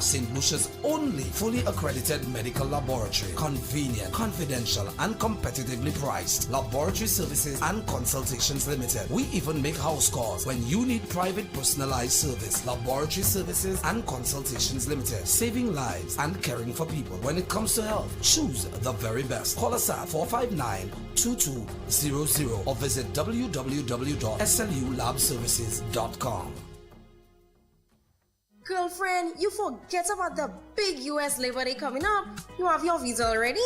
St. Lucia's only fully accredited medical laboratory. Convenient, confidential, and competitively priced. Laboratory Services and Consultations Limited. We even make house calls when you need private personalized service. Laboratory Services and Consultations Limited. Saving lives and caring for people. When it comes to health, choose the very best. Call us at 459-2200 or visit www.slulabservices.com. Girlfriend, you forget about the big US Labor Day coming up. You have your visa already?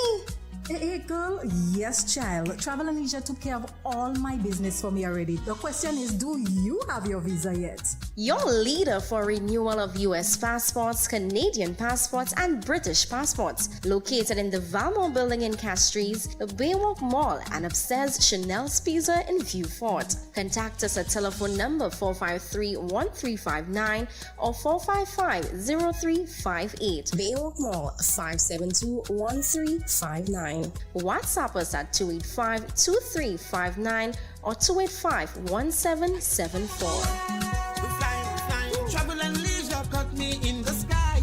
Hey, girl. Yes, child. Travel and Leisure took care of all my business for me already. The question is, do you have your visa yet? Your leader for renewal of US passports, Canadian passports, and British passports. Located in the Valmore building in Castries, the Baywalk Mall, and upstairs Chanel's Pizza in Vieux Fort. Contact us at telephone number 453-1359 or 455-0358. Baywalk Mall, 572-1359. WhatsApp us at 285-2359 or 285-1774. Travel and leisure got me in the sky.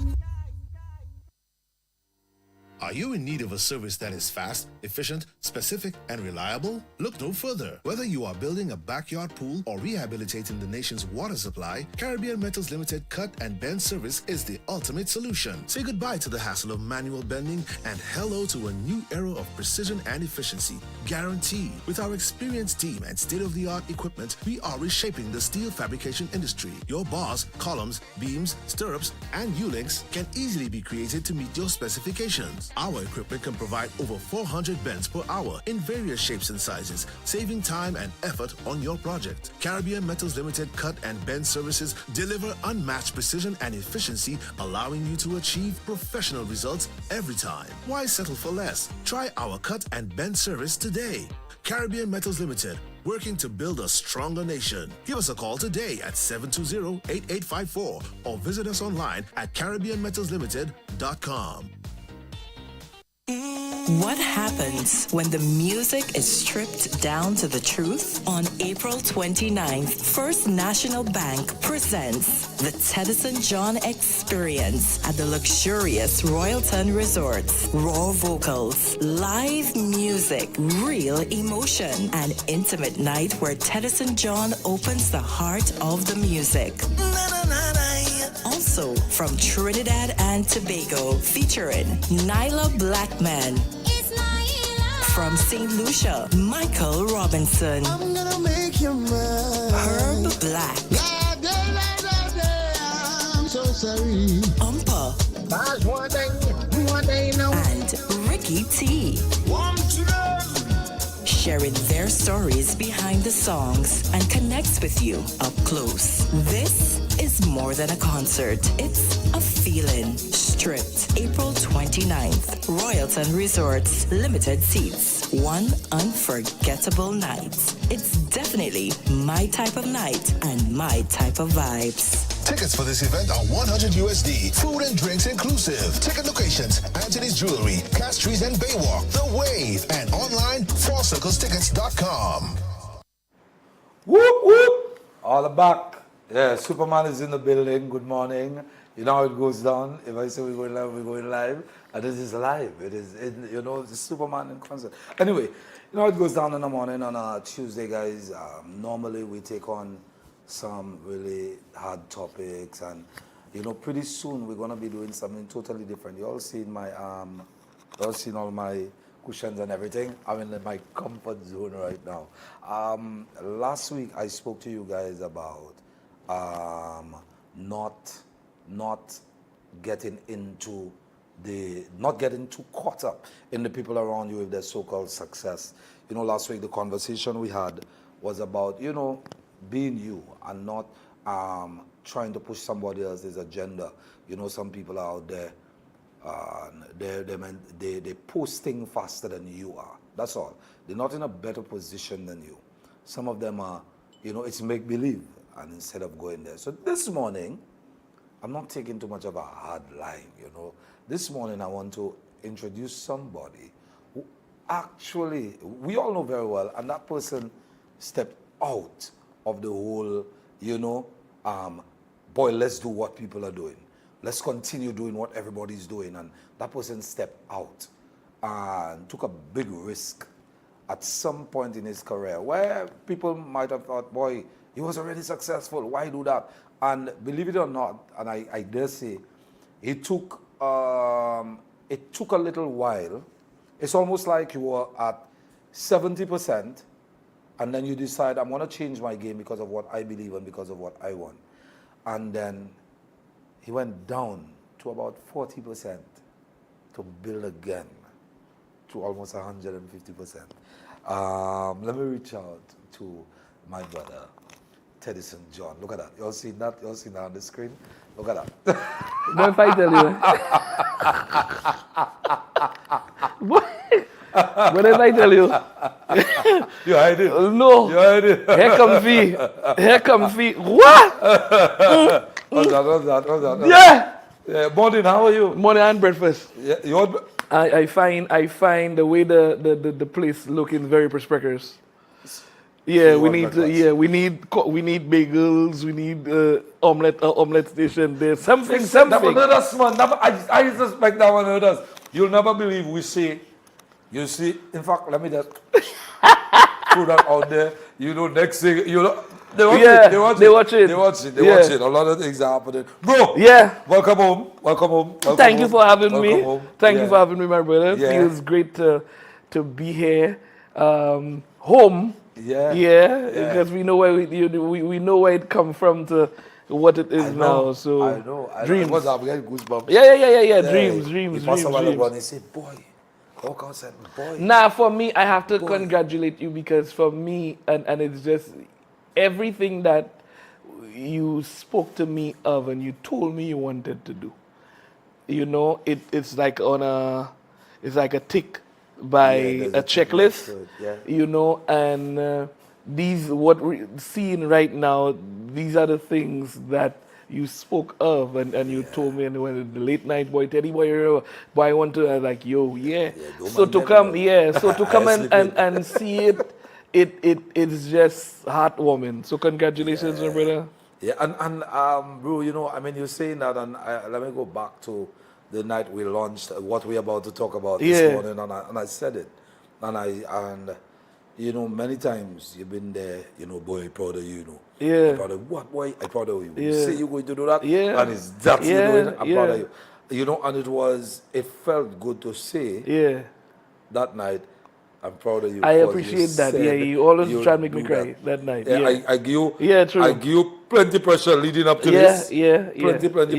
Are you in need of a service that is fast, efficient, specific, and reliable? Look no further. Whether you are building a backyard pool or rehabilitating the nation's water supply, Caribbean Metals Limited Cut and Bend service is the ultimate solution. Say goodbye to the hassle of manual bending and hello to a new era of precision and efficiency. Guaranteed. With our experienced team and state-of-the-art equipment, we are reshaping the steel fabrication industry. Your bars, columns, beams, stirrups, and U-links can easily be created to meet your specifications. Our equipment can provide over 400 bends per hour in various shapes and sizes, saving time and effort on your project. Caribbean Metals Limited Cut and Bend services deliver unmatched precision and efficiency, allowing you to achieve professional results every time. Why settle for less? Try our cut and bend service today. Caribbean Metals Limited, working to build a stronger nation. Give us a call today at 720-8854 or visit us online at CaribbeanMetalsLimited.com. What happens when the music is stripped down to the truth? On April 29th, First National Bank presents the Teddyson John Experience at the luxurious Royalton Resorts. Raw vocals, live music, real emotion, an intimate night where Teddyson John opens the heart of the music. Also from Trinidad and Tobago, featuring Nyla Blackman. From St. Lucia, Michael Robinson. I'm gonna make you mine. Herb Black. I'm so sorry. Umpa. That's one day, no. And Ricky T. Sharing their stories behind the songs and connects with you up close. This is more than a concert. It's a feeling. Stripped, April 29th. Royalton Resorts, limited seats. One unforgettable night. It's definitely my type of night and my type of vibes. Tickets for this event are $100 USD. Food and drinks inclusive. Ticket locations: Anthony's Jewelry, Castries and Baywalk, The Wave, and online fourcirclestickets.com. Whoop whoop! All back. Yeah, Superman is in the building. Good morning. You know how it goes down. If I say we're going live, we're going live. And this is live. It's Superman in concert. Anyway, you know how it goes down in the morning on a Tuesday, guys. Normally we take on some really hard topics, and pretty soon we're gonna be doing something totally different. You all seen all my cushions and everything. I'm in my comfort zone right now. Last week I spoke to you guys about not getting too caught up in the people around you with their so-called success. Last week the conversation we had was about being you and not trying to push somebody else's agenda. Some people are out there, they're posting faster than you are. That's all. They're not in a better position than you. Some of them are, it's make-believe, and instead of going there. So this morning, I'm not taking too much of a hard line, This morning I want to introduce somebody who actually, we all know very well, and that person stepped out of the whole, boy, let's do what people are doing. let's continue doing what everybody's doing. And that person stepped out and took a big risk at some point in his career where people might have thought, boy, he was already successful, why do that? And believe it or not, and I dare say, it took a little while. It's almost like you were at 70%, and then you decide, I'm going to change my game because of what I believe and because of what I want. And then he went down to about 40% to build again to almost 150%. Let me reach out to my brother, Teddyson John. Look at that. You all seen that? You all seen that on the screen? Look at that. What if I tell you? What if I tell you? You hide it. No. You hide it. Here come V. Here come V. What? What's that? Yeah. Morning, how are you? Morning and breakfast. Yeah, you want... I find the way the place looking very prosperous. Yeah, we need bagels, we need omelette station. There's something. That one heard us, man. I suspect that one heard us. You'll never believe we see. You see, in fact, let me just throw that out there. You know, next thing, you know, they watch it. A lot of things are happening. Bro, yeah. Welcome home. Thank you for having me. Thank you Yeah. for having me, my brother. Yeah. Feels great to be here. Home. Yeah. Because we know where we know where it come from to what it is now. So I know. Dreams. What's up? We get goosebumps. Yeah. Dreams. He passed over and he said, boy. Boy. Nah, for me, I have to congratulate you because for me, and it's just everything that you spoke to me of and you told me you wanted to do. You know, it's like it's like a tick by a checklist. You know, and these what we're seeing right now, these are the things that you spoke of and you told me, and when the late night boy, Teddy boy, I want to, I was like, yo, so to come, and see it's just heartwarming. So congratulations, my brother. Yeah, and bro, you know, I mean, you're saying that, and let me go back to the night we launched what we're about to talk about this morning, and I said it, and you know, many times you've been there, you know, boy, proud of you, you know. Yeah. I'm proud of what, boy? I'm proud of you. Yeah. You say you're going to do that, Yeah. and it's that you're doing, I'm proud of Yeah. you. You know, and it felt good to say that night, I'm proud of you. I because appreciate that. said Yeah, you always try to make me do cry that night. Yeah, Yeah. I give you, True. I give you plenty pressure leading up to this. Plenty Yeah,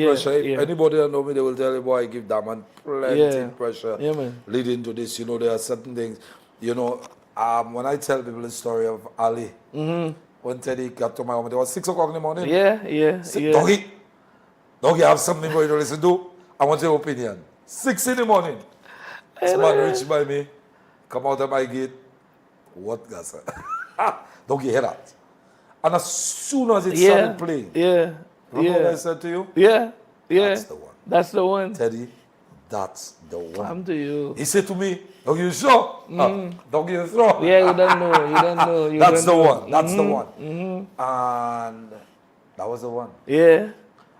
pressure. If yeah. anybody that know me, they will tell you, boy, I give that man plenty pressure Yeah, man. leading to this. You know, there are certain things, you know, when I tell people the story of Ali, when Teddy got to my home, it was 6 o'clock in the morning. Yeah. Doggy, I have something for you to listen to. I want your opinion. 6 in the morning. Someone reached by me, come out of my gate. What, Gasa? Doggy, hear that. And as soon as it started playing, remember what I said to you? Yeah. That's the one. That's the one. Teddy, that's the one. I'm to you. He said to me, Doggy, you sure? Doggy, you sure? Yeah, you don't know. That's the one. That's the one. And that was the one. Yeah.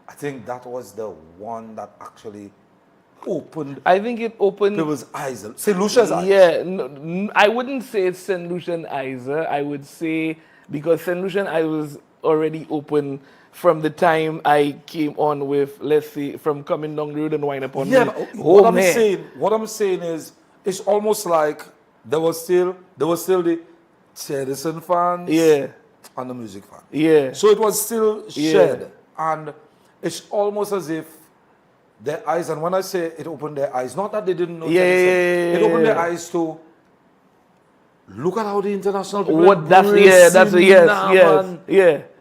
I think that was the one that actually opened I think it opened people's eyes. St. Lucia's eyes. Yeah, I wouldn't say it's St. Lucian eyes. I would say because St. Lucian eyes was already open from the time I came on with, let's say, from coming down the road and wind up on Yeah, me. what I'm saying is, it's almost like there was still the Teddyson fans and the music fans. Yeah. So it was still shared, and it's almost as if their eyes, and when I say it opened their eyes, not that they didn't know Teddyson, it opened their eyes to look at how the international people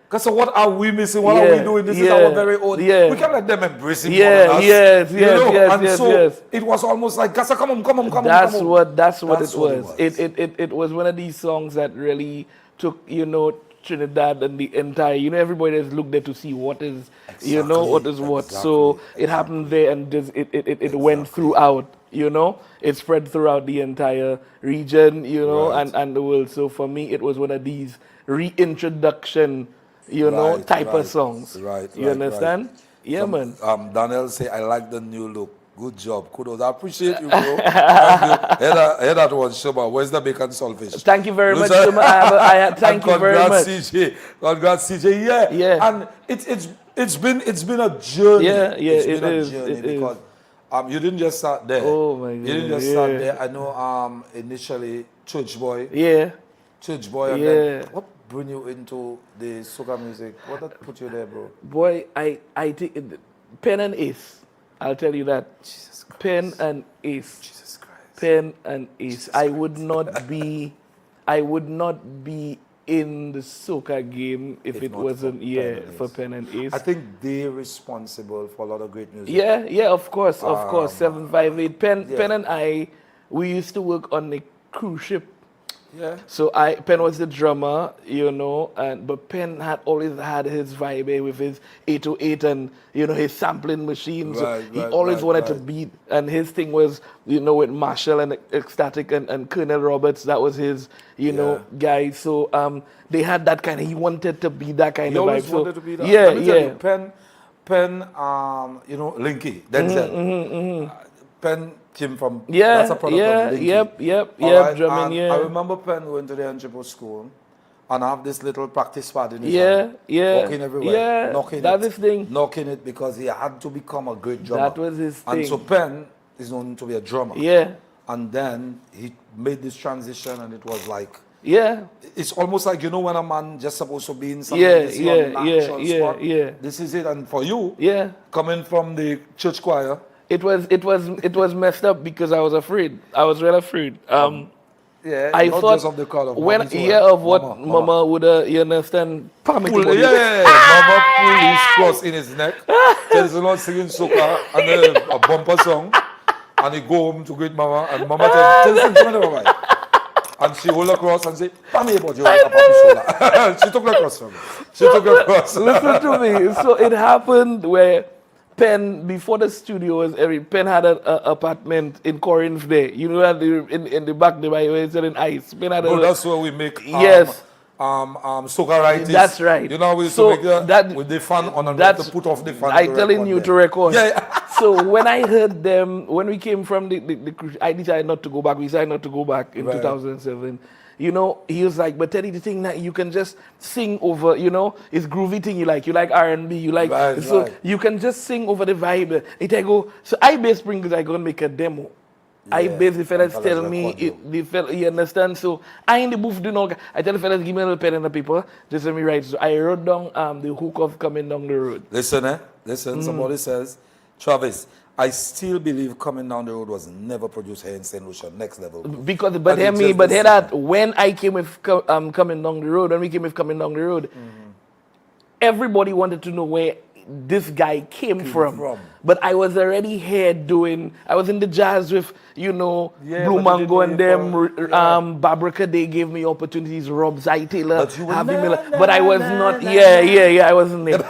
Because what are we missing? What are we doing? This is our very own. We can't let them embrace it more than us. It was almost like, Gasa, come on. That's what it was. It was one of these songs that really took, you know, Trinidad and the entire, you know, everybody has looked there to see what is, you know, what is what. So it happened there, and it went throughout, you know. It spread throughout the entire region, you know, and the world. So for me, it was one of these reintroduction, you know, type of songs. You understand? Yeah, man. Daniel say, I like the new look. Good job. Kudos. I appreciate you, bro. Thank you. Hear that one, Shuma. Where's the bacon saltfish? Thank you very much, Listen. Shuma. Thank And you very much. Congrats, CJ. Congrats, CJ. Yeah. Yeah. And it's been a journey. Yeah, It's it been is, a journey it is. because you didn't just start there. Oh, my You didn't God, just start yeah. there. I know church boy. Yeah. Church boy. And Yeah. then what bring you into the soca music? What that put you there, bro? Boy, I think Pen and Ace. I'll tell you that. Jesus Christ. Pen and Ace. Jesus Christ. Pen and Ace. I would not be in the soca game if it not wasn't for Pen and for Ace. Pen and Ace. I think they're responsible for a lot of great music. Yeah, of course. 758. Pen yeah. and I, we used to work on the cruise ship. Yeah. So Pen was the drummer, but Pen had always had his Vybe with his 808 and his sampling machine. So Right, he right, always right, wanted to right. beat, and his thing was with Marshall and Ecstatic and Colonel Roberts. That was his guy. So they had that kind of. He wanted to be that kind He of always vibe. So wanted to be that. yeah, Let me tell yeah. you, Pen, Linky, Denzel. Pen came from, Yeah, that's a product yeah, of Linky. yep, All right, drumming, and yeah. I remember Pen going to the entrepreneur school and have this little practice pad in his Yeah, hand, yeah, walking everywhere, yeah, knocking that's it, his thing. knocking it because he had to become a great drummer. That was his And thing. so Pen is known to be a drummer. Yeah, And then he made this transition and it was like, yeah. it's almost like, when a man just supposed to be in something, Yeah, this your natural yeah, spot. yeah. This is it. And for you, Yeah. coming from the church choir, It was messed up because I was afraid. I was really afraid. yeah, I not thought just of the crowd of when mommies who of were- what Mama would you understand? Palm it Pull, body. yeah, Mama pull his cross in his neck. Tells him not singing soca and then a bumper song, and he go home to greet Mama, and Mama tells him, "Come on, Mama." And she hold the cross and say, "Palm it body, a papi shoulder." She took the cross from me. She took the cross. Listen to me. So it happened where Penn, before the studio was Penn had an apartment in Corinth there. You know that in the back there where it's selling ice. Penn had Bro, that's where we make yes. soca writing. That's right. You know how we used So to make that- with the fan on and we that's- have to put off the fan. I telling you to record. Yeah. So when I heard them, when we came from the cruise, I decided not to go back. We decided not to go back in Right. 2007. He was like, but Teddy, the thing that you can just sing over, it's groovy thing you like R&B, you like, Right, so right. you can just sing over the vibe. It I go, so I base bring I go and make a demo. I Yeah, base the fellas and tell fellas me, record you understand? So I in the booth do not, I tell the fellas give me a little pen and a paper, just let me write. So I wrote down the hook of Coming Down the Road. Listen, somebody says, Travis, I still believe Coming Down the Road was never produced here in St. Lucia, next level. Because, And it just but the hear same. that when I came with Coming Down the Road, when we came with Coming Down the Road, everybody wanted to know where this guy came from. But I was already here I was in the jazz with, Blue but Mango you and didn't them, yeah. Babrika, they gave me opportunities, Rob Zai Taylor, But you were Harvey na, Miller, na, but I was na, not, na, I wasn't there.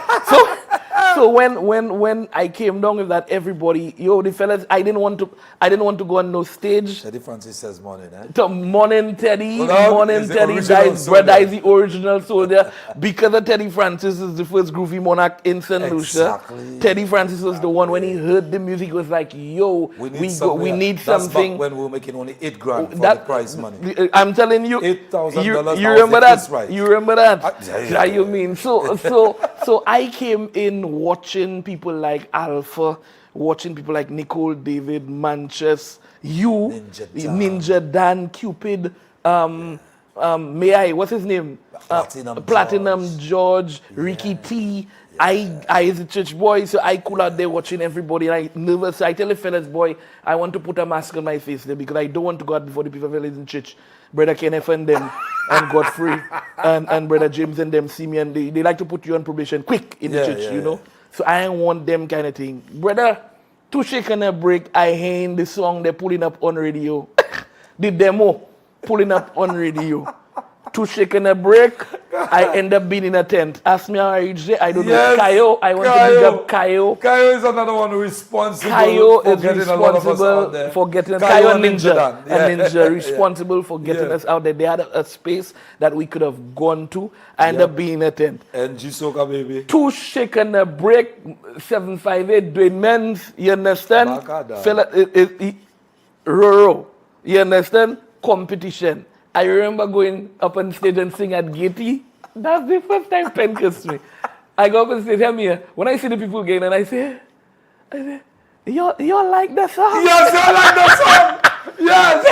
So when I came down with that, everybody, the fellas, I didn't want to go on no stage. Teddy Francis says morning, eh? Morning Teddy, Well, morning is the Teddy, original dies, brother soldier. is the original soldier. Because of Teddy Francis is the first groovy monarch in St. Lucia. Exactly. Teddy Francis was the one when he heard the music was like, yo, we need That's something. back when we were making only $8,000 for That- the prize money. I'm telling you, $8,000 you now remember is the that? first prize. You remember that? Yeah. That you mean? So I came in watching people like Alpha, watching people like Nicole, David, Manchester, Ninja Dan, Cupid, what's his name? Platinum George, Ricky T. I is a church boy, so I cool out there watching everybody. And I nervous. So I tell the fellas, boy, I want to put a mask on my face there because I don't want to go out before the people fellas in church. Brother Kenneth and them and Godfrey and Brother James and them see me and they like to put you on probation quick in the church, you know. So I don't want them kind of thing. Brother, 2 Shake and a Break, I hear the song they're pulling up on radio. The demo pulling up on radio. 2 shake and a break, I end up being in a tent. Ask me how I reached there. I don't Yes, know. Kayo, I want to big up Kayo. Kayo is another one responsible Kayo for is getting a lot of us out responsible there. for getting Kayo Kayo and Ninja. Dan. And Ninja responsible for getting Yeah. us out there. They had a space that we could have gone to. I end up being in a tent. And G-Soca, baby. 2 shake and a break, 758 doing men's, you understand? Bacada. Fella, Roro, you understand? Competition. I remember going up on stage and sing at Gaiety. That's the first time Pen kissed me. I go up on stage, come here. When I see the people again and I say, you like that song? Yes, I like that song. Yes.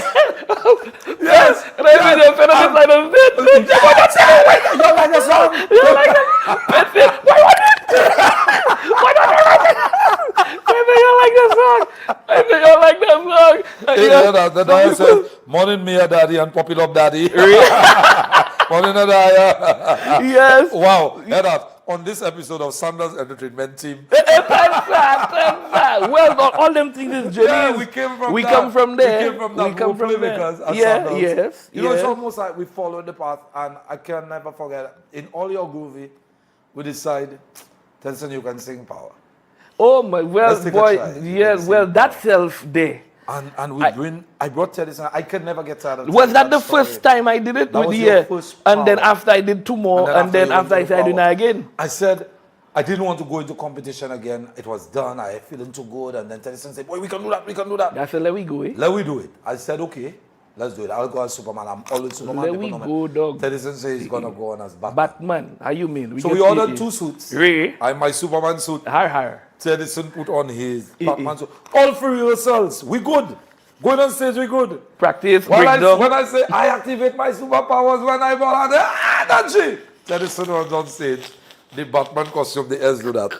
Yes. And I see the Pen on the side of the stage. You like that song? You like that? Pen said, why want it? Why don't you like that? I say, you like that song? I say, you like that song? The guy says, morning me, daddy, and pop it up, daddy. Morning, daddy. Yes. Wow. Head out. On this episode of Sanders Entertainment Team. Well, all them things is journeys. Yeah, we came from we that. come from there. We came from that. We come from there. At Yeah, Sanders. yes. You know, it's yes. almost like we followed the path, and I can never forget. In all your groovy, we decide, Tenson, you can sing power. Oh my, well, Let's take a boy, try. You yeah, can well, sing that self there. And we bring. I brought Teddyson. I can never get tired of. Was that the story. first time I did it? That with was the your year? first And then power. after I did 2 more, and then you after I went to started doing power. it again. I said, I didn't want to go into competition again. It was done. I feeling too good. And then Teddyson said, boy, we can do that. We can do that. That's a let we go, eh? Let we do it. I said, okay, let's do it. I'll go as Superman. I'm always Superman. Let we go, dog. Teddyson says he's going to go on as Batman. Batman, how you mean? So we get ordered it. 2 suits. Really? I my Superman suit. Har. Teddyson put on his Batman suit. All 3 rehearsals. We good. Going on stage, we good. Practice, When breakdown. when I say I activate my superpowers when I ball out there, that's it. Teddyson was on stage. The Batman costume, the ears do that.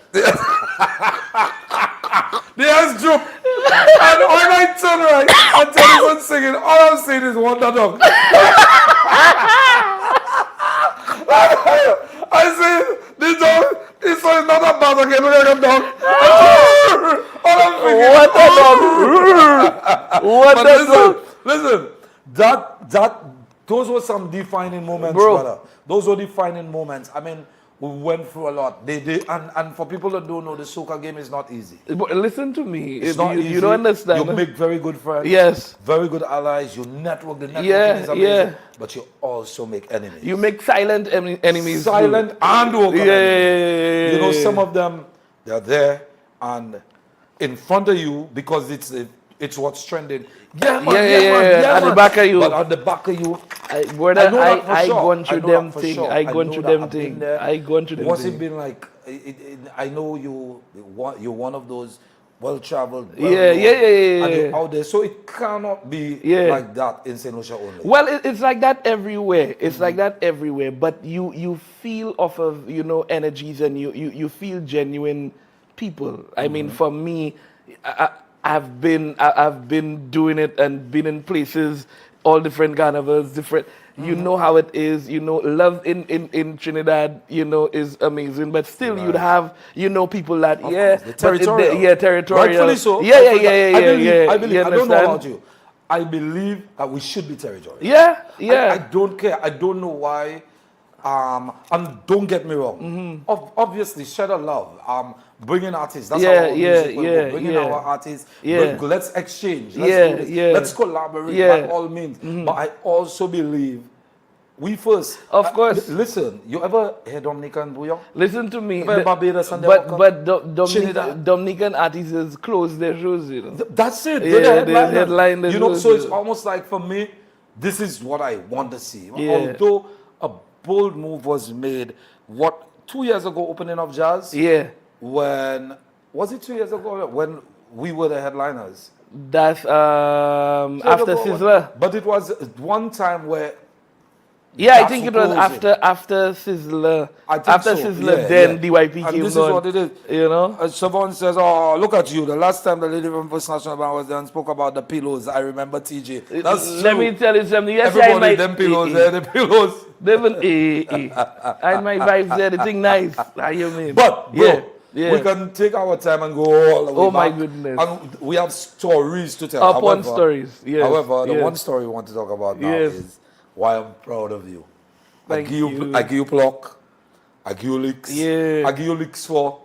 The ears droop. And when I turn right, and Teddyson singing, all I'm saying is Wonder Dog. I say, the dog, it's not a bat again, look at a dog. All I'm thinking, What the dog? What but the dog? listen, those were some defining moments, Bro. brother. Those were defining moments. I mean, we went through a lot. And for people that don't know, the soca game is not easy. But listen to me. It's not easy. You don't understand. You make very good friends. Yes. Very good allies. You network. The networking Yeah, is amazing. yeah. But you also make enemies. You make silent enemies. Silent too. and vocal Yeah. enemies. You know, some of them, they're there and in front of you because it's what's trending. Yeah, man, Yeah. At the man. back of you. But at the back of you, Brother, I know that for I sure. gone through I know them that for thing. sure. I gone know through that. them I've been thing. there. I gone through them What's thing. it been like? I know you're one of those well-traveled. Yeah. And you're out there, so it cannot be like that in St. Lucia only. Well, it's like that everywhere. It's like that everywhere. But you feel off of energies, and you feel genuine people. I mean, for me, I've been doing it and been in places, all different carnivals, different. You know how it is. Love in Trinidad, is amazing. But still, you'd have, people that The territorial. territorial. Rightfully so. Yeah. I believe. You I don't know understand? about you. I believe that we should be territorial. Yeah. I don't care. I don't know why. And don't get me wrong. Obviously, share the love. Bringing artists. That's how our music will go. Bringing our artists. Let's exchange. Let's do this. Let's collaborate by all means. But I also believe we first. Of course. Listen, you ever hear Dominican Bouillon? Listen to me. Barbados and But Trinidad. Dominican artists close their shows, That's it. Yeah, They're the they headline the shows, so it's almost like for me, this is what I want to see. Yeah. Although a bold move was made, 2 years ago, opening of Jazz? Yeah. When, was it 2 years ago? When we were the headliners. That's after Sizzler. But it was one time where. Yeah, I that's think it what was closed it. after Sizzler. I think After so. Sizzler, Yeah, then yeah. DYP And came this on. is what it is. Siobhan says, oh, look at you. The last time the lady from First National Bank was there and spoke about the pillows, I remember TJ. That's true. Let me tell you something. Yes, Everybody, them pillows there, the pillows. I my vibes there, the thing nice. How you mean? But, bro, Yeah. we can take our time and go all the way Oh, my back. goodness. And we have stories to tell. Upon stories, yes. However, the yes. one story we want to talk about now Yes. is why I'm proud of you. Thank you. I give you block. I give you licks. Yeah. I give you licks for.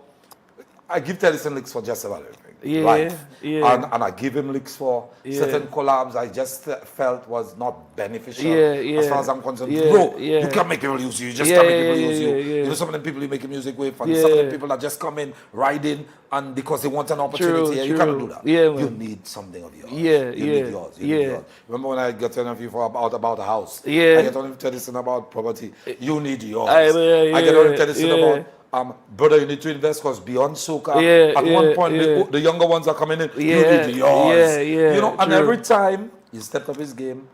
I give Teddyson licks for just about everything. Yeah, Life. yeah. And I give him licks for certain collabs I just felt was not beneficial. Yeah, As far as I'm concerned. yeah, Bro, yeah. you can't make people use you. You just Yeah, can't make people yeah, use you. yeah, yeah. You know, some of the people you making music with, and Yeah. some of the people that just come in, ride in, and because they want an opportunity. True, You true. cannot do that. Yeah, man. You need something of yours. Yeah, you yeah, need yours. You need yeah. yours. Remember when I got to interview for about a house? Yeah. I get on Teddyson about property. You need yours. I get on yeah, Teddyson yeah. about brother, you need to invest because beyond soca, Yeah, at yeah, one point yeah. the younger ones are coming in. You Yeah, need yours. yeah, yeah, You know, and true. every time he stepped up his game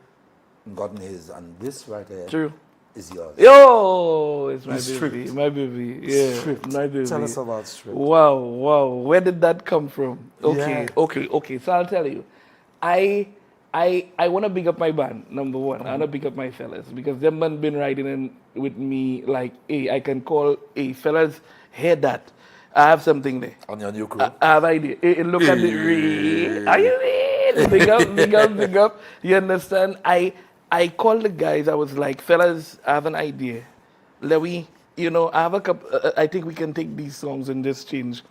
and gotten his, and this right here True. is yours. Yo, it's my It's baby. stripped. My baby. Yeah. Stripped. My baby. Tell us about Stripped. Wow, wow. Where did that come from? Okay, Yeah. okay. So I'll tell you. I want to big up my band, number one. I want to big up my fellas because them man been riding in with me like, hey, I can call, hey, fellas, hear that. I have something there. On your new crew. I have idea. Hey, look at the ring. Are you in? Big up, big up, big up. You understand? I called the guys. I was like, fellas, I have an idea. Let we, I have a couple. I think we can take these songs and just change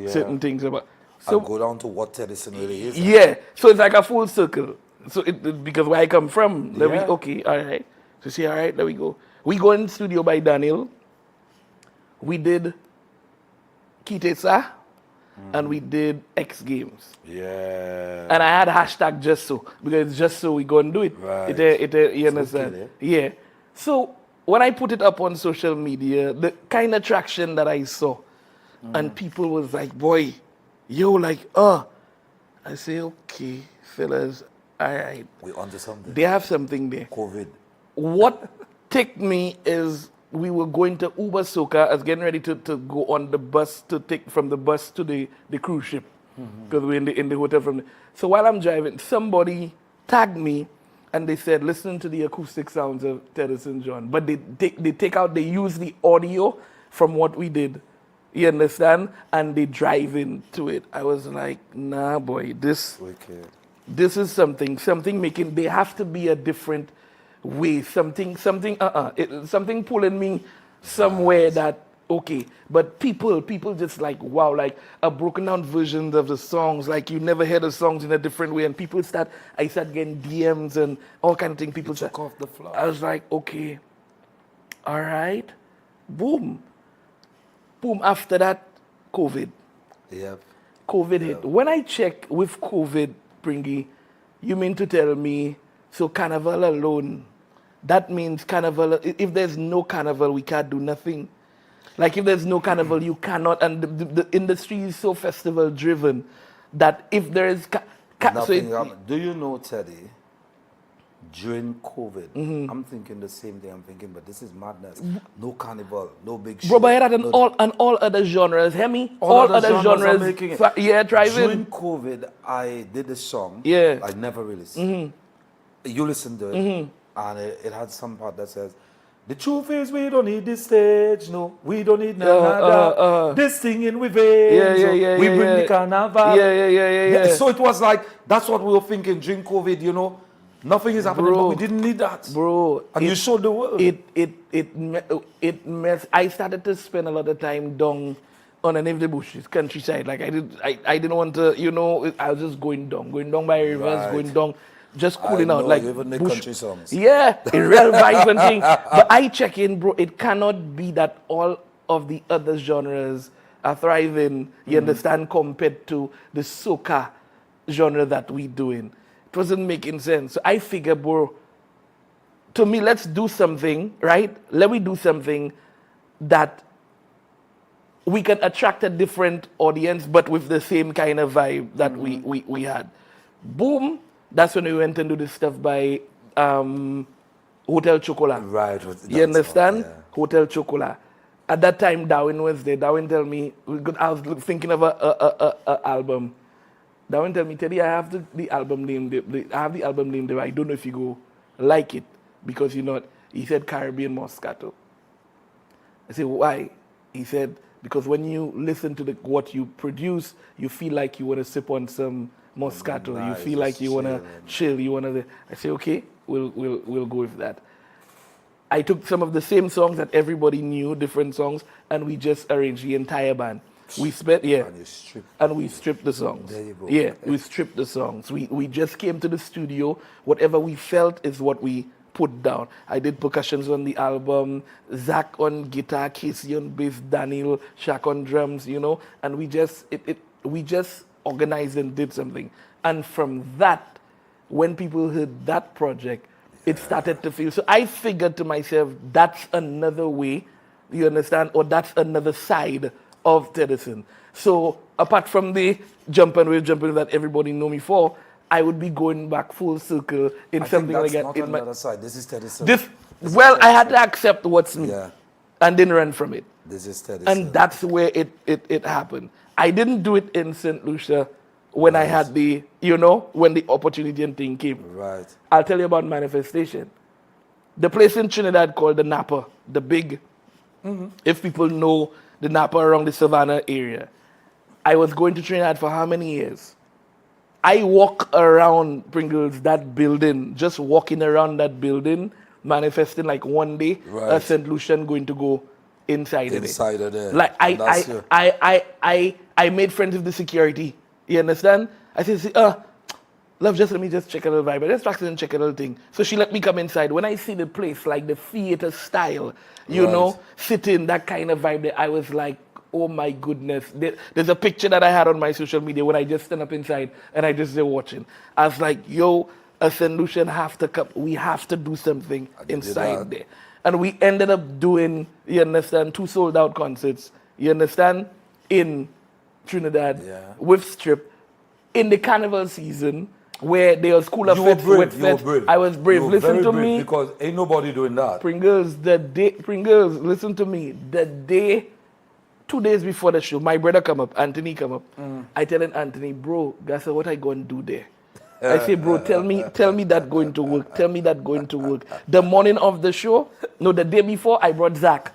certain things about. And go down to what Teddyson really is. Yeah. So it's like a full circle. So because where I come from, let me Yeah. okay, all right. So see, all right, there we go. We go in studio by Daniel. We did Kitesa and we did X Games. Yeah. And I had hashtag just so because it's just so we go and do it. Right. You understand? okay, Yeah. So when I put it up on social media, the kind of traction that I saw, and people was like, boy, yo, like, I say, okay, fellas, all right. We onto something. They have something there. COVID. What ticked me is we were going to Uber Soca. I was getting ready to go on the bus to take from the bus to the cruise ship because we're in the hotel from. So while I'm driving, somebody tagged me and they said, listen to the acoustic sounds of Teddyson John. But they use the audio from what we did. You understand? And they drive into it. I was like, nah, boy, this is something making. They have to be a different way. Something pulling me somewhere that okay. But people just like wow, like a broken down versions of the songs. Like you never heard the songs in a different way, and I start getting DMs and all kind of things. People took off the floor. I was like, okay, all right, boom. After that, COVID. Yep. COVID hit. When I check with COVID, Pringy, you mean to tell me, so Carnival alone, that means Carnival, if there's no Carnival, we can't do nothing. Like if there's no Carnival, you cannot, and the industry is so festival driven that if there is, do you know, Teddy, during COVID, I'm thinking the same thing. I'm thinking, but this is madness. No carnival, no big show. Bro, but I had all other genres. Hear me? All other genres. are making it. Yeah, drive During in. COVID, I did a song. Yeah. I never released. You listened to it, and it had some part that says, "The truth is, we don't need this stage. No, we don't need nada. This thing in we veins. Yeah, we bring the carnival. Yeah. So it was like that's what we were thinking during COVID. You know. Nothing is happening, Bro. but we didn't need that. Bro. And you showed the world. I started to spend a lot of time down on any of the bushes, countryside. Like I didn't want to, I was just going down by rivers, Right. going down, just cooling I out. know, Like you even make bush. country songs. Yeah, a real vibe and thing. But I check in, bro. It cannot be that all of the other genres are thriving, you understand, compared to the soca genre that we doing. It wasn't making sense. So I figure, bro, to me, let's do something, right? Let me do something that we can attract a different audience, but with the same kind of vibe that we had. Boom. That's when we went and do this stuff by Hotel Chocolat. Right. You understand? Hotel Chocolat. At that time, Darwin was there. Darwin tell me, I was thinking of a album. Darwin tell me, Teddy, I have the album name. I have the album name there. I don't know if you go like it because he said Caribbean Moscato. I said, why? He said, because when you listen to what you produce, you feel like you want to sip on some Moscato. Nice, you feel like you want to chill. You want to. I say, okay, we'll go with that. I took some of the same songs that everybody knew, different songs, and we just arranged the entire band. We spent, and we stripped the songs. There you go. Yeah, we stripped the songs. We just came to the studio. Whatever we felt is what we put down. I did percussions on the album, Zach on guitar, Casey on bass, Daniel, Shaq on drums, and we just organized and did something. And from that, when people heard that project, it started to feel. So I figured to myself, that's another way, you understand, or that's another side of Teddyson. So apart from the jump and wave jumping that everybody know me for, I would be going back full circle in something like that. Not on the other side. This is Teddyson. I had to accept what's me and then run from it. This is Teddyson. And that's where it happened. I didn't do it in St. Lucia when I had when the opportunity and thing came. Right. I'll tell you about manifestation. The place in Trinidad called the Napa, the big, if people know the Napa around the Savannah area. I was going to Trinidad for how many years? I walk around Pringles, that building, just walking around that building, manifesting like one day a St. Lucian going to go inside of it. Like I made friends with the security. You understand? I said, love, let me just check a little vibe. Let's practice and check a little thing. So she let me come inside. When I see the place, like the theater style, sitting, that kind of vibe there, I was like, oh my goodness. There's a picture that I had on my social media when I just stand up inside and I just there watching. I was like, yo, a St. Lucian have to come. We have to do something inside there. And we ended up doing, you understand, 2 sold out concerts, you understand, in Trinidad with Strip in the carnival season where there was cooler fits, wet fits. I was brave. Listen to me. Because ain't nobody doing that. Pringles, listen to me. The day, 2 days before the show, my brother come up, Anthony come up. I tell him, Anthony, bro, guess what I going to do there? I say, bro, tell me that going to work. Tell me that going to work. The morning of the show, the day before, I brought Zach.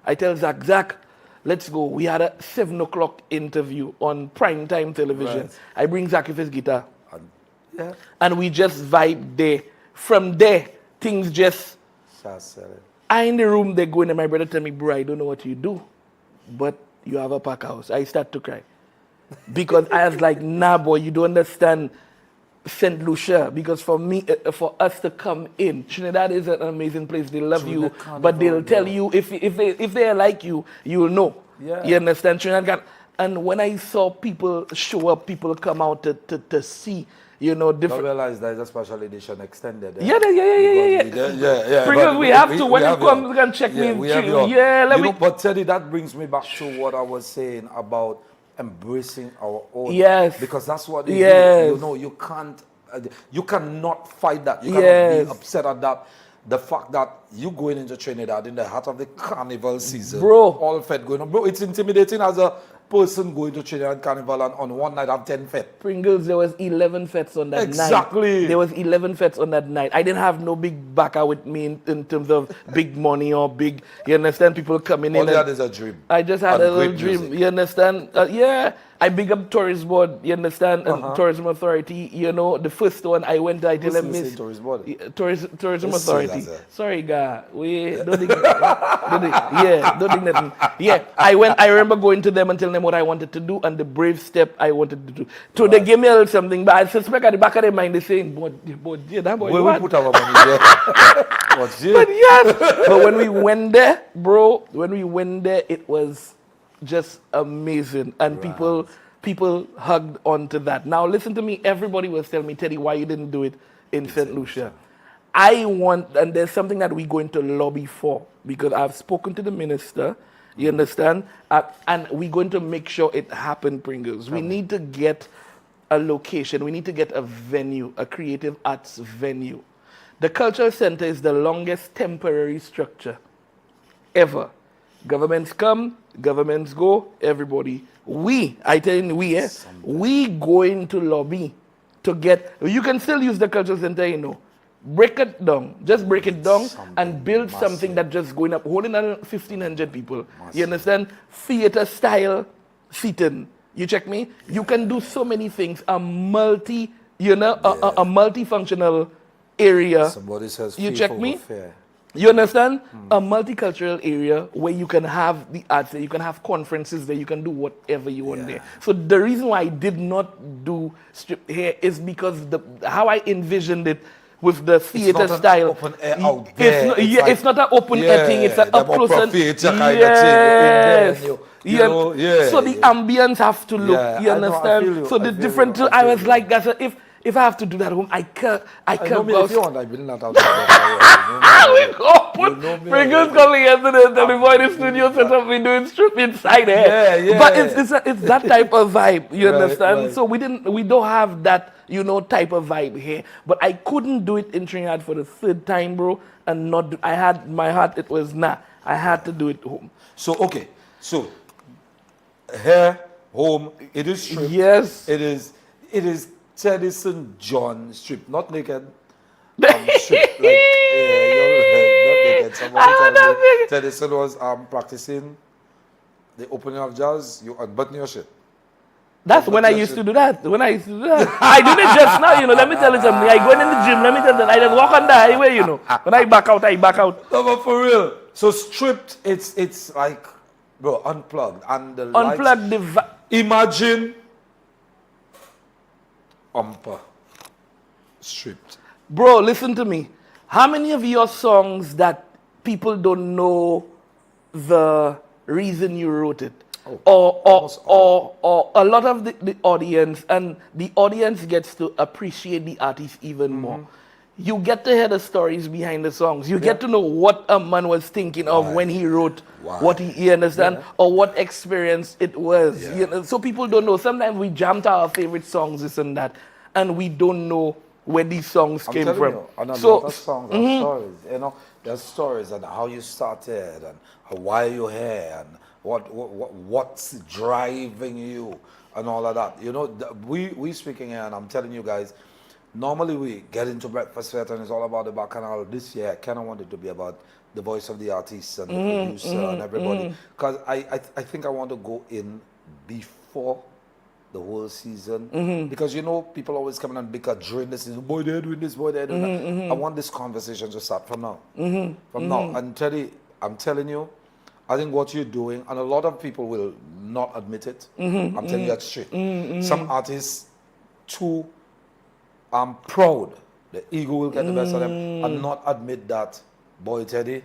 I tell Zach, let's go. We had a 7 o'clock interview on primetime television. Right. I bring Zach with his guitar. And we just vibe there. From there, things just... I in the room, they go in and my brother tell me, bro, I don't know what you do, but you have a pack house. I start to cry. Because I was like, nah, boy, you don't understand St. Lucia. Because for me, for us to come in, Trinidad is an amazing place. They love you, but they'll tell you, if they like you, you'll know. Yeah. You understand? Trinidad. And when I saw people show up, people come out to see, different. I realize there's a special edition extended. Yeah. Because we have to, when it comes, you can check me. But Teddy, that brings me back to what I was saying about embracing our own. Yes. Because that's what it is. You cannot fight that. You cannot be upset at that. The fact that you going into Trinidad in the heart of the carnival season, bro, all fed going on, bro, it's intimidating as a person going to Trinidad Carnival and on one night have 10 fed. Pringles, there was 11 feds on that night. Exactly. There was 11 feds on that night. I didn't have no big backer with me in terms of big money or big, you understand, people coming in. All that is a dream. I just had a little dream, you understand? I big up tourist board, you understand, and tourism authority. The first one I went, I tell them, Miss tourist board. Tourism authority. Sorry, guy, we don't think nothing. Yeah, I remember going to them and telling them what I wanted to do and the brave step I wanted to do. So they gave me a little something, but I suspect at the back of their mind they're saying, that boy, where we put our money there? But yes, but when we went there, bro, it was just amazing, and people hugged onto that. Now listen to me, everybody was telling me, Teddy, why you didn't do it in St. Lucia? I want, and there's something that we're going to lobby for, because I've spoken to the minister, you understand, and we're going to make sure it happens, Pringles. We need to get a location, we need to get a venue, a creative arts venue. The Cultural Center is the longest temporary structure ever. Governments come, governments go, everybody. We going to lobby to get, you can still use the Cultural Center, break it down, just break it down and build something that just going up, holding 1,500 people. You understand? Theater style seating. You check me? You can do so many things, a multifunctional area. Somebody says you check me? Fair. You understand? A multicultural area where you can have the arts there, you can have conferences there, you can do whatever you want there. So the reason why I did not do strip here is because how I envisioned it with the theater style. Open air out there. It's not an open air thing. It's an up close and theater kind of thing. You know, So the ambience have to look. You understand? I feel you. So the different. I was like, guys, if I have to do that at home, I can't. I know me, go. if you want, I will not out. We go. Pringles coming yesterday and tell me boy, the studio set up, we doing strip inside here. Yeah. But it's that type of vibe. You understand? Right. So we don't have that, type of vibe here. But I couldn't do it in Trinidad for the third time, bro. And not. I had my heart. It was I had to do it home. So okay. So here, home, it is strip. Yes. It is Teddyson John strip, not naked. Strip, like, not naked. Somebody tells me Teddyson was practicing the opening of jazz, you unbutton your shit. That's when I used to do that. I did it just now, Let me tell you something. I go in the gym, let me tell you, I just walk on the highway, When I back out, I back out. No, but for real. So stripped, it's like, bro, unplugged. And the Unplugged lights, imagine umper stripped. Bro, listen to me. How many of your songs that people don't know the reason you wrote it? Or a lot of the audience, and the audience gets to appreciate the artist even more. You get to hear the stories behind the songs. You get to know what a man was thinking of when he wrote what he understand, or what experience it was. So people don't know. Sometimes we jam to our favorite songs, this and that, and we don't know where these songs came from. You, and a lot of songs are stories. There's stories and how you started and why you're here and what's driving you and all of that. We speaking here, and I'm telling you guys, normally we get into Breakfast Fete and it's all about the bacchanal. This year I kind of wanted to be about the voice of the artist and the producer and everybody. Because I think I want to go in before the whole season. Because people always come in and bicker during the season. Boy, they're doing this, boy, they're doing that. I want this conversation to start from now. From now. And Teddy, I'm telling you, I think what you're doing, and a lot of people will not admit it. I'm telling you that straight. Some artists too proud. The ego will get the best of them and not admit that, boy Teddy,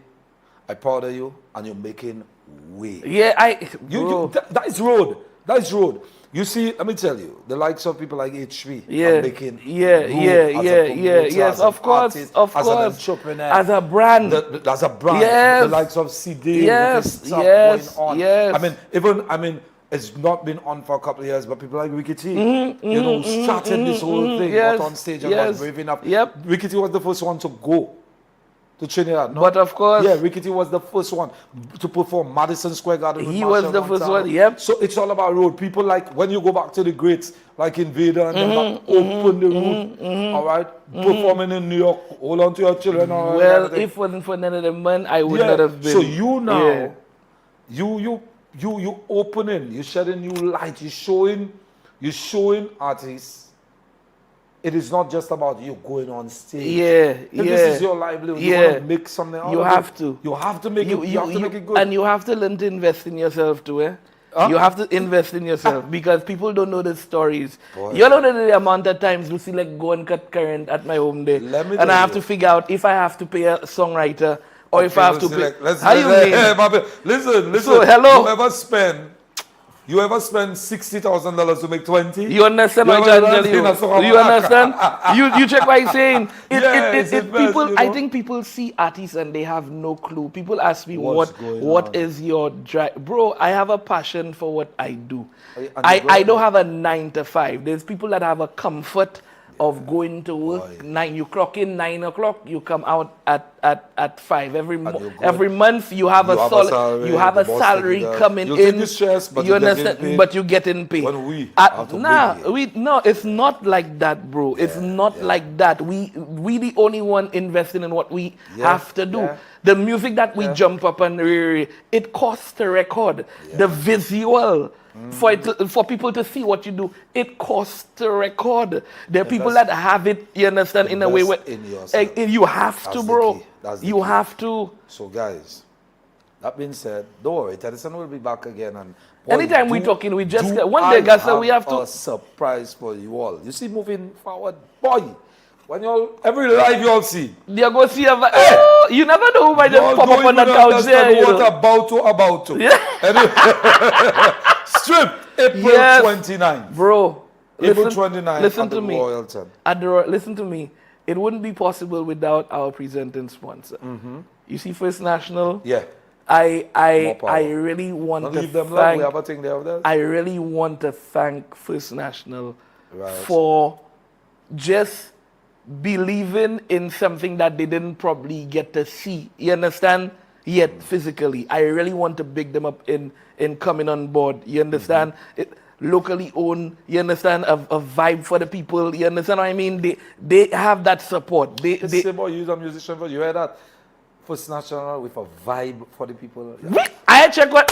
I'm proud of you and you're making way. Yeah, that is road. That is road. You see, let me tell you, the likes of people like HB are making yes, of course, as an entrepreneur, as a brand, the likes of CD, going on. I mean, it's not been on for a couple of years, but people like Ricky T, started this whole thing, got on stage and was brave enough. Ricky T was the first one to go to Trinidad. No? But of course. Yeah, Ricky T was the first one to perform Madison Square Garden. He was the first one, So it's all about road. People like, when you go back to the greats, like Invader and them that open the road, all right? Performing in New York, hold on to your children. Well, if it wasn't for none of them men, I would not have been. So you now, you opening, you shedding new light, you showing artists. It is not just about you going on stage. This is your livelihood. You want to make something out of it. You have to make it good. And you have to learn to invest in yourself too, You have to invest in yourself because people don't know the stories. Boy. You don't know the amount of times we see like go and cut current at my home day. And I have to figure out if I have to pay a songwriter or if I have to pay. Listen. So, hello. You ever spend $60,000 to make 20? You understand what I'm telling you? You understand? You check what I'm saying. I think people see artists and they have no clue. People ask me what is your drive? Bro, I have a passion for what I do. I don't have a 9 to 5. There's people that have a comfort of going to work. You clock in 9 o'clock, you come out at 5 every month. You have a salary coming in. Stress, but you understand? But you getting paid. No, it's not like that, bro. It's not like that. We the only one investing in what we have to do. The music that we jump up and it costs to record. The visual for people to see what you do. It costs to record. There are people that have it, you understand, in a way where in yourself. you have That's to, the bro. key. That's the You key. have to. So guys, that being said, don't worry, Teddyson will be back again. And Anytime we talking, we just do one day, I guys, we have a to. surprise for you all. You see, moving forward, boy. When y'all every live y'all see, You're going to see you never know who might just y'all pop up on don't that even couch there. understand You what know? about to. Yeah. Anyway, strip April Yes. 29th. Bro, April listen, 29th listen at to the me. Royalton. Listen to me. It wouldn't be possible without our presenting sponsor. You see, First National. Yeah. I More power. really want Don't to leave them thank. love. We have a thing there of that. I really want to thank First National Right. for just believing in something that they didn't probably get to see. You understand? Yet physically, I really want to big them up in coming on board. You understand? It, locally owned. You understand? A vibe for the people. You understand what I mean? They have that support. They Say boy, you're a musician, but you heard that? First National with a vibe for the people. I check what.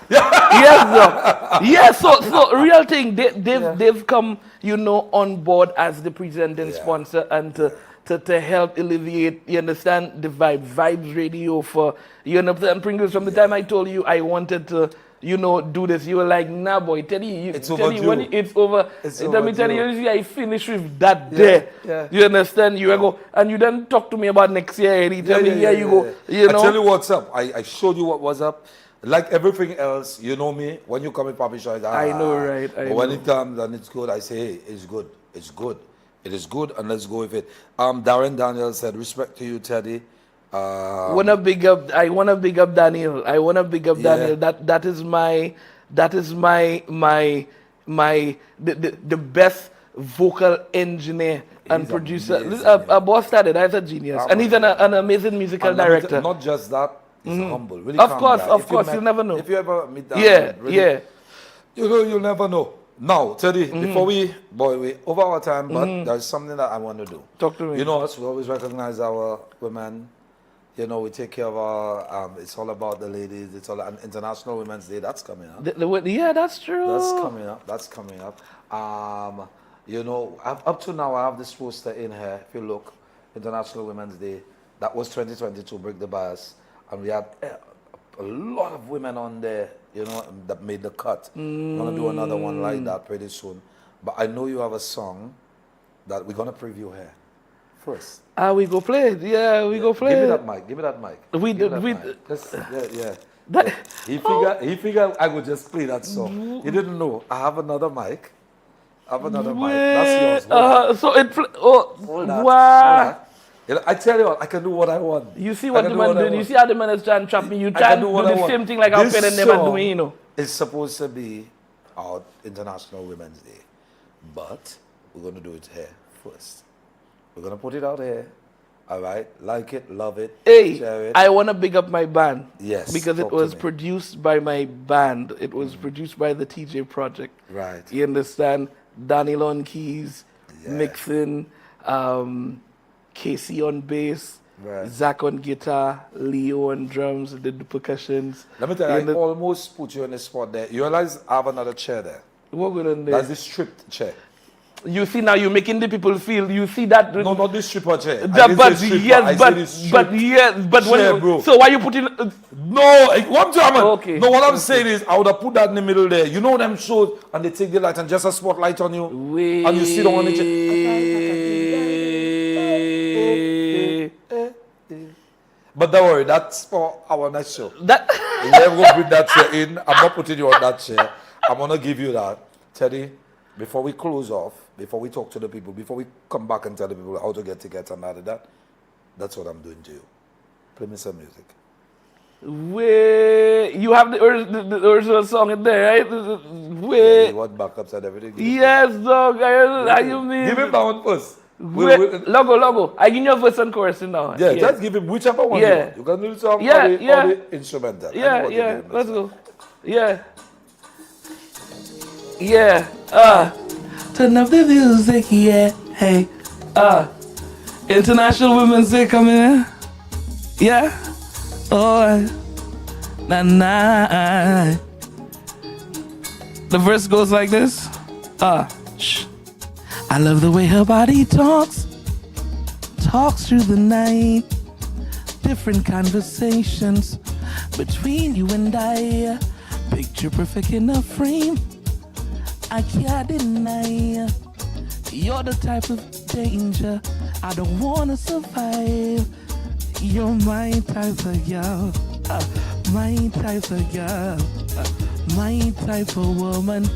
Yes, sir. Yes, so real thing. They've come, you know, on board as the presenting sponsor and to help alleviate, you understand, the Vibes Radio for, you understand, Pringles. From the time I told you I wanted to, you know, do this, you were like, nah, boy, Teddy, It's Teddy, overdue. when it's over, It's let me tell overdue. you, see, I finish with that there. yeah. You understand? You go, and you then talk to me about next year, and you tell me, yeah, you go, you know. I tell you what's up. I showed you what was up. Like everything else, you know me. When you come in Papi Show, I know, right? I But when know. it comes and it's good, I say, hey, it's good. It's good. It is good, and let's go with it. Darren Daniel said, respect to you, Teddy. I wanna big up Daniel. I wanna big up Yeah. Daniel. That is the best vocal engineer and He's producer. amazing, A boss started as a genius, and he's an amazing musical And let me director. tell- Not just that, he's humble. Really Of calm course, guy. of If course, you'll never know. If you ever meet that, Yeah, really, yeah. You know, you'll never know. Now, Teddy, before we over our time, but there's something that I want to do. Talk to me. You know us, we always recognize our women. You know, we take care of our, it's all about the ladies. It's all an International Women's Day. That's coming up. Yeah, that's true. That's coming up. You know, up to now, I have this poster in here. If you look, International Women's Day. That was 2022, Break the Bias. And we had a lot of women on there, you know, that made the cut. I'm going to do another one like that pretty soon. But I know you have a song that we're going to preview here first. We go play it. Yeah, we go play Give me it. that mic. Give me that mic. We Give do- me we that mic. Just, yeah. That- He figured I would just play that song. He didn't know. I have another mic. That's yours. So it. Hold that. Wow. Hold that. You know, I tell you what, I can do what I want. You see I what can the do man what I doing? You want. see how the man is trying to trap me? You I try can to do do what I the want. same thing like our This pen and never song doing, you know. It's supposed to be our International Women's Day, but we're going to do it here first. We're going to put it out here. All right, like it, love it, Hey, share it. I want to big up my band. Yes, Because it talk to was me. produced by my band. It was produced by the TJ Project. Right. You understand? Daniel on keys, Yeah. mixing, Casey on bass, Right. Zach on guitar, Leo on drums, did the percussions. Let me tell you, And I almost put you on the spot there. You realize I have another chair there. what going on there? That's the stripped chair. You see now you're making the people feel. You see that? No, not the stripper chair. I That- didn't but say stripper, I yes, said but the stripped when chair, you, bro. so why you putting? No, one time. Okay. No, what I'm saying is, I would have put that in the middle there. You know them shows, and they take the light and just a spotlight on you, and you sit on the chair. But don't worry, that's for our next show. That You never go bring that chair in. I'm not putting you on that chair. I'm gonna give you that, Teddy. Before we close off, before we talk to the people, before we come back and tell the people how to get tickets and that, that's what I'm doing to you. Play me some music. you have the original song in there, right? You want backups and everything? Yes, dog. How you mean? Give him that one first. Logo. I give you a verse and chorus now. Yeah, just give him whichever one Yeah. you want. You can do the song Yeah, or yeah. the instrumental. Yeah, Anybody yeah. give him the Let's song. go. Yeah. Yeah. Turn up the music, yeah. Hey. International Women's Day coming in. Yeah. Alright. na na. The verse goes like this. Shh. I love the way her body talks through the night. Different conversations between you and I. Picture perfect in a frame. I can't deny. You're the type of danger I don't wanna survive. You're my type of girl, my type of girl, my type of woman,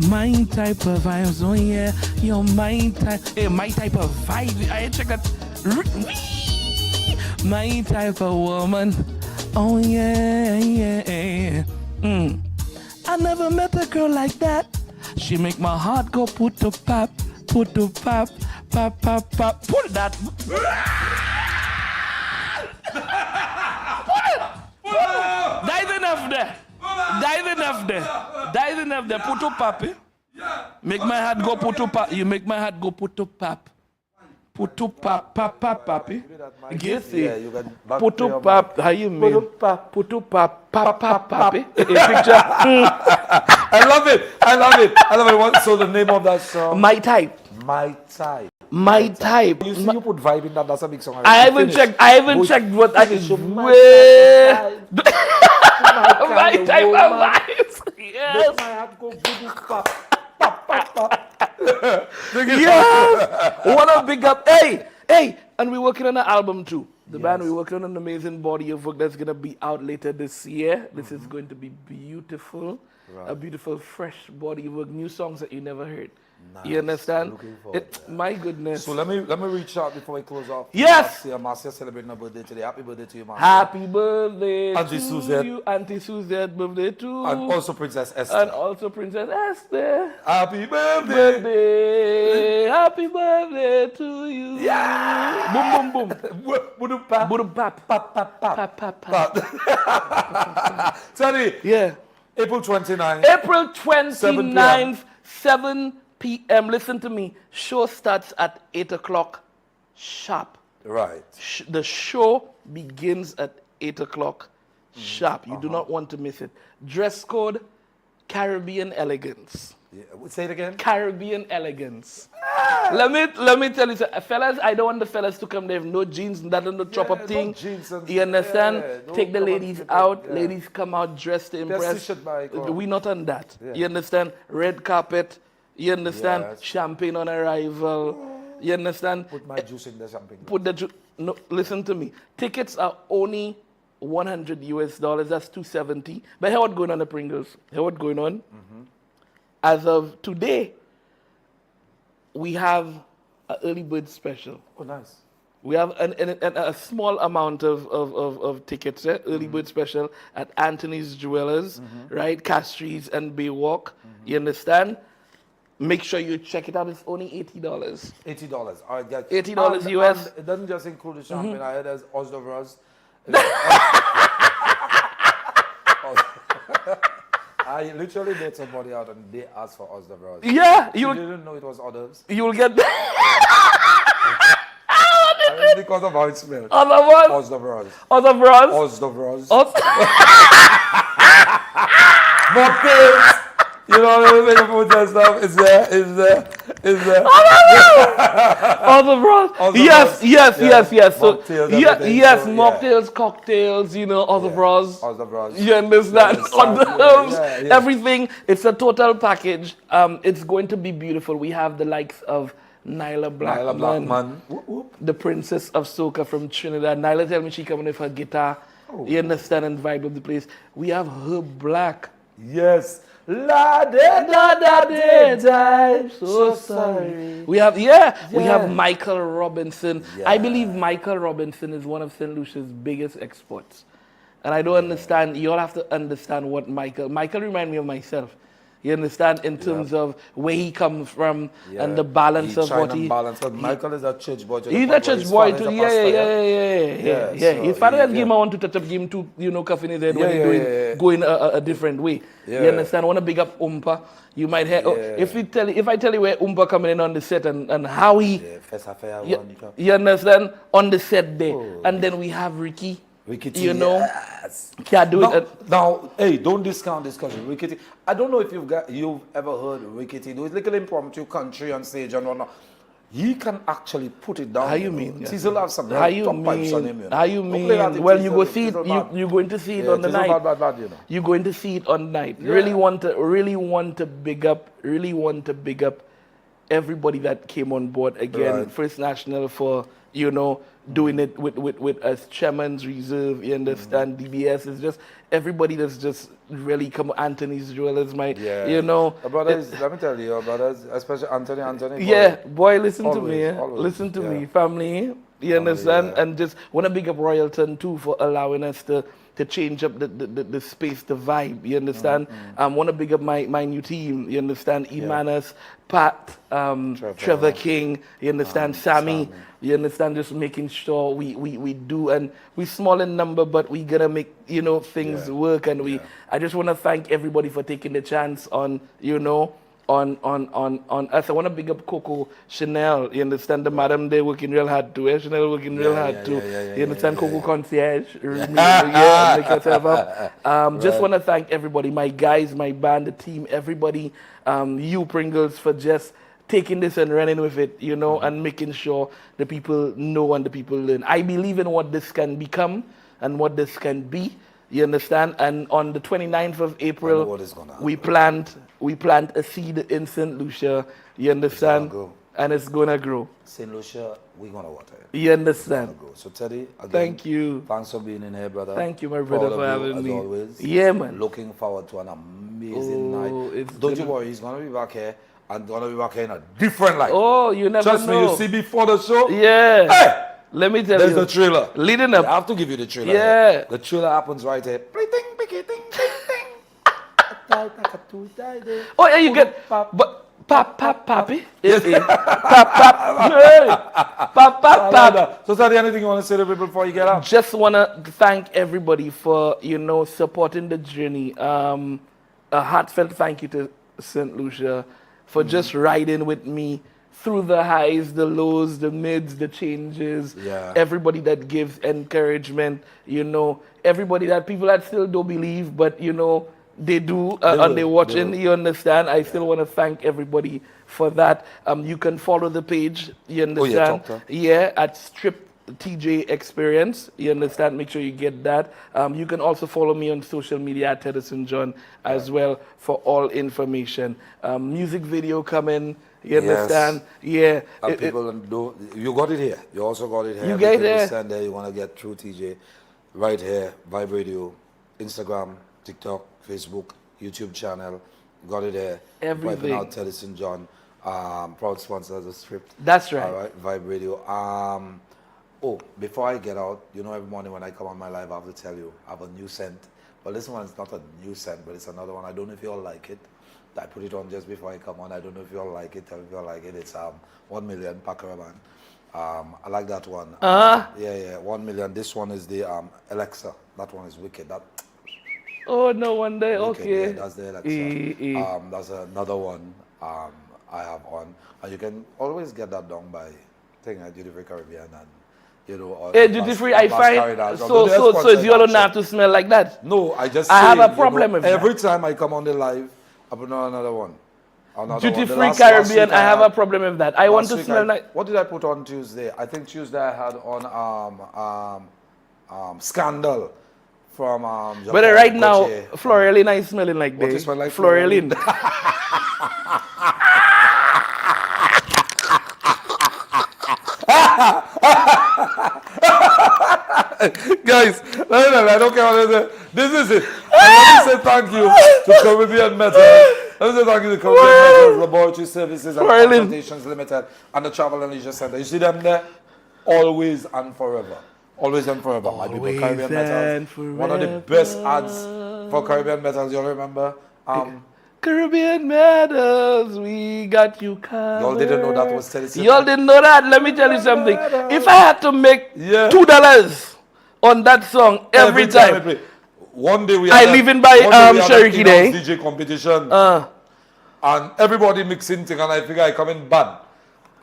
my type of vibes. Oh yeah, you're my type. Hey, my type of vibe. I check that. My type of woman. Oh yeah, yeah. I never met a girl like that. She make my heart go put to pop, put to pop, pop, pop, pop. Pull that. That is enough there. That is enough there. That is enough there. Put to pop. Make my heart go put to pop. You make my heart go put to pop. Put to pop, pop, pop, pop. Guess it. Put to pop. How you mean? Put to pop, pop, pop, pop. A picture. I love it. I love it. I love it. So the name of that song? My type. My type. My type. You see, you put Vybe in that. That's a big song. I haven't checked. I haven't checked what I is. My type of vibes. Yes. Yes. What a big up. Hey. And we're working on an album too. The band, we're working on an amazing body of work that's going to be out later this year. This is going to be beautiful. Right. A beautiful, fresh body of work. New songs that you never heard. Nice. You understand? Looking forward to that. My goodness. So let me reach out before we close off. Yes. Marcia celebrating her birthday today. Happy birthday to you, Marcia. Happy birthday Auntie to Suzette. you. Auntie Suzette, birthday too. And also Princess Esther. And also Princess Esther. Happy birthday. Happy birthday to you. Yeah. Boom, boom, boom. Boom, pap. Boom, pap. Pap, pap, pap. Pap, pap, pap. Tell me. Yeah. April 29th. April 29th, 7 p.m. Listen to me. Show starts at 8 o'clock sharp. Right. The show begins at 8 o'clock sharp. You do not want to miss it. Dress code, Caribbean elegance. Yeah. Say it again. Caribbean elegance. Let me tell you, fellas, I don't want the fellas to come there with no jeans, no chop up thing. You understand? Take the ladies out. Yeah. Ladies come out dressed to impress. We not on that. Yeah. You understand? Red carpet. You understand? Yes. Champagne on arrival. You understand? Put my juice in the champagne. Put the juice. No, listen to me. Tickets are only $100 US. That's $270. But hear what's going on the Pringles. Hear what's going on? Mm-hmm. As of today, we have an early bird special. Oh, nice. We have a small amount of tickets, early bird special at Anthony's Jewelers, right? Castries and Baywalk. You understand? Make sure you check it out. It's only $80. $80. All right, guys. $80 US. It doesn't just include the champagne. I heard there's hors d'oeuvres. I literally met somebody out and they asked for hors d'oeuvres. Yeah. You didn't know it was hors d'oeuvres? You'll get because of how it smells. Hors d'oeuvres. Mocktails. You know, when you put that stuff, it's there. Yes. So, mocktails, cocktails, you know, bras. You understand? Everything. It's a total package. It's going to be beautiful. We have the likes of Nyla Blackman. The princess of soca from Trinidad. Nyla tell me she coming with her guitar. You understand? And vibe of the place. We have Herb Black. Yes. La da da da da. So sorry. We have Michael Robinson. Yeah. I believe Michael Robinson is one of St. Lucia's biggest exports. And I don't understand. You all have to understand what Michael reminds me of myself. You understand? In terms of where he comes from and the balance of what he... Michael is a church boy. He's a church boy too. Yeah. His father has given him one to touch up, give him to, cuff in his head when he's going a different way. Yeah. You understand? I want to big up Oompa. You might hear, if I tell you where Oompa coming in on the set and how he... You understand? On the set there. Oh. And then we have Ricky. Rickety, you know, yes. can't do now, it. Now, hey, don't discount this country. Rickety. I don't know if you've ever heard Rickety do his little impromptu country on stage and whatnot. He can actually put it down. How you mean? Cecil have some How you top pipes on him. mean? You know. How you Don't play that mean? in Well, you Cecil, go see it. Cecil bad. You're going to see it Yeah, on the Cecil night. bad, you know. You're going to see it on the night. Yeah. Really want to big up. Really want to big up everybody that came on board again. Right. First National for doing it with us Chairman's Reserve. You understand? DBS is just everybody that's just really come. Anthony's Jewelers, my The brothers, let me tell you, your brothers, especially Anthony. Yeah, boy, listen to me. Always. Listen to Yeah. me, family. You understand? yeah. And just want to big up Royalton too for allowing us to change up the space, the vibe. You understand? Want to big up my new team. You understand? Imanas, Pat, Trevor King. You understand? Sammy. You understand? Just making sure we do, and we small in number, but we gonna make things work. And I just want to thank everybody for taking the chance on on us. I want to big up Coco Chanel. You understand? The madam, they working real hard too. Chanel working real hard too. You understand? Coco Concierge. Make yourself up. Just want to thank everybody, my guys, my band, the team, everybody. You Pringles for just taking this and running with it, and making sure the people know and the people learn. I believe in what this can become and what this can be. You understand? And on the 29th of April, we plant a seed in St. Lucia. You understand? And it's gonna grow. St. Lucia, we're gonna water it. You understand? So Teddy, again, thank you. Thanks for being in here, brother. Thank you, my brother, for having as me. Always. Yeah, man. Looking forward to an amazing night. Don't you worry, he's gonna be back here and gonna be back here in a different light. Oh, you never Trust know. me, you see before the show? Yeah. Hey! Let me tell There's you. the trailer. Leading up. I have to give you the trailer. Yeah. Here. The trailer happens right here. Oh, yeah, you get. But papi. Pap. So, Teddy, anything you want to say to people before you get out? Just want to thank everybody for, supporting the journey. A heartfelt thank you to St. Lucia for just riding with me through the highs, the lows, the mids, the changes. Yeah. Everybody that gives encouragement, everybody that people that still don't believe, but, they do, and they're watching, you understand? I still want to thank everybody for that. You can follow the page, you understand? At Strip TJ Experience, you understand? Make sure you get that. You can also follow me on social media at Tedison John as well for all information. Music video coming, you understand? Yeah. You got it here. You also got it here. You get it stand there. You want to get through TJ right here. Vybe Radio, Instagram, TikTok, Facebook, YouTube channel. Got it here. Everything. Wiping out Tedison John. Proud sponsor of the Strip. That's right. All right. Vybe Radio. Before I get out, every morning when I come on my live, I have to tell you, I have a new scent. But this one is not a new scent, but it's another one. I don't know if you all like it. I put it on just before I come on. I don't know if you all like it. Tell me if you all like it. It's 1 million Pacaraman. I like that one. 1 million. This one is the Alexa. That one is wicked. Oh, no wonder. Wicked, Okay. yeah, that's the Alexa. That's another one I have on. And you can always get that done by Duty Free Caribbean and duty free, I find so you don't have to smell like that. No, I have a problem with that. Every time I come on the live, I put on another one. Duty Free Caribbean, I have a problem with that. I want to smell like. What did I put on Tuesday? I think Tuesday I had on Scandal from. But right now, Floralin is smelling like what they. You smell like Floralin. Guys, I don't care what it is. This is it. And let me say thank you to Caribbean Metals. Let me say thank you to Caribbean Metals Laboratory Services and Consultations Limited and the Travel and Leisure Center. You see them there? Always and forever. Always and forever. My people, Caribbean Metals. One of the best ads for Caribbean Metals. You'll remember? Caribbean Metals, we got you covered. Y'all didn't know that was Teddy. Y'all didn't know that. Let me tell you something. If I had to make $2 on that song every time. One day I live in by Cherokee Day. DJ competition. And everybody mixing thing and I figure I come in bad.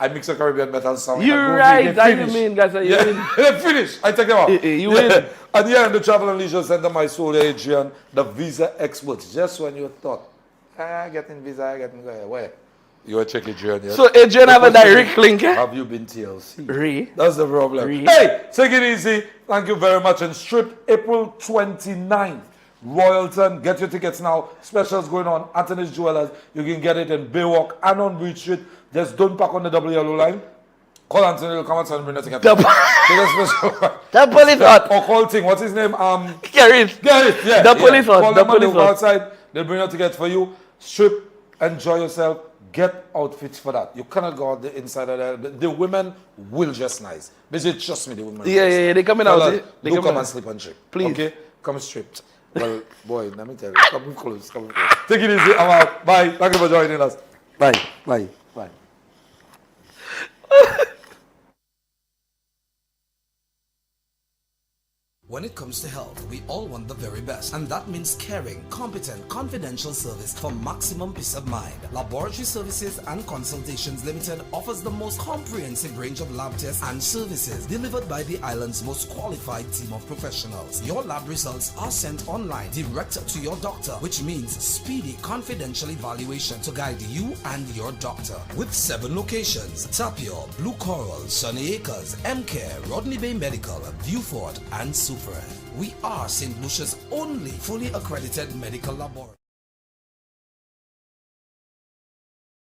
I mix a Caribbean metal song. You're right. I mean, guys. You win. They finish. I take them out. You win. At the end, the Travel and Leisure Center, my soul, Adrian, the visa experts. Just when you thought, getting visa, getting where? You are checking Adrian. Yet? So Adrian have a direct link. Have you been TLC? Re. That's the problem. Re. Hey, take it easy. Thank you very much. And Strip, April 29th. Royalton, get your tickets now. Specials going on. Anthony's Jewelers. You can get it in Baywalk and on Breed Street. Just don't park on the double yellow line. Call Anthony, he'll come outside and bring the ticket. The police hot. Or call Ting. What's his name? Gareth. Yeah. The police hot. Call The them and police they'll go hot. outside. They'll bring your tickets for you. Strip, enjoy yourself. Get outfits for that. You cannot go out the inside of there. The women will dress nice. Basically, trust me, the women. Yeah. They coming out. They come coming and sleep on Strip. Please. Okay? Come stripped. Well, boy, let me tell you. Come close. Take it easy. I'm out. Bye. Thank you for joining us. Bye. When it comes to health, we all want the very best, and that means caring, competent, confidential service for maximum peace of mind. Laboratory Services and Consultations Limited offers the most comprehensive range of lab tests and services delivered by the island's most qualified team of professionals. Your lab results are sent online direct to your doctor, which means speedy, confidential evaluation to guide you and your doctor. With 7 locations: Tapio, Blue Coral, Sunny Acres, M-Care, Rodney Bay Medical, Viewfort, and Super. We are St. Lucia's only fully accredited medical laboratory.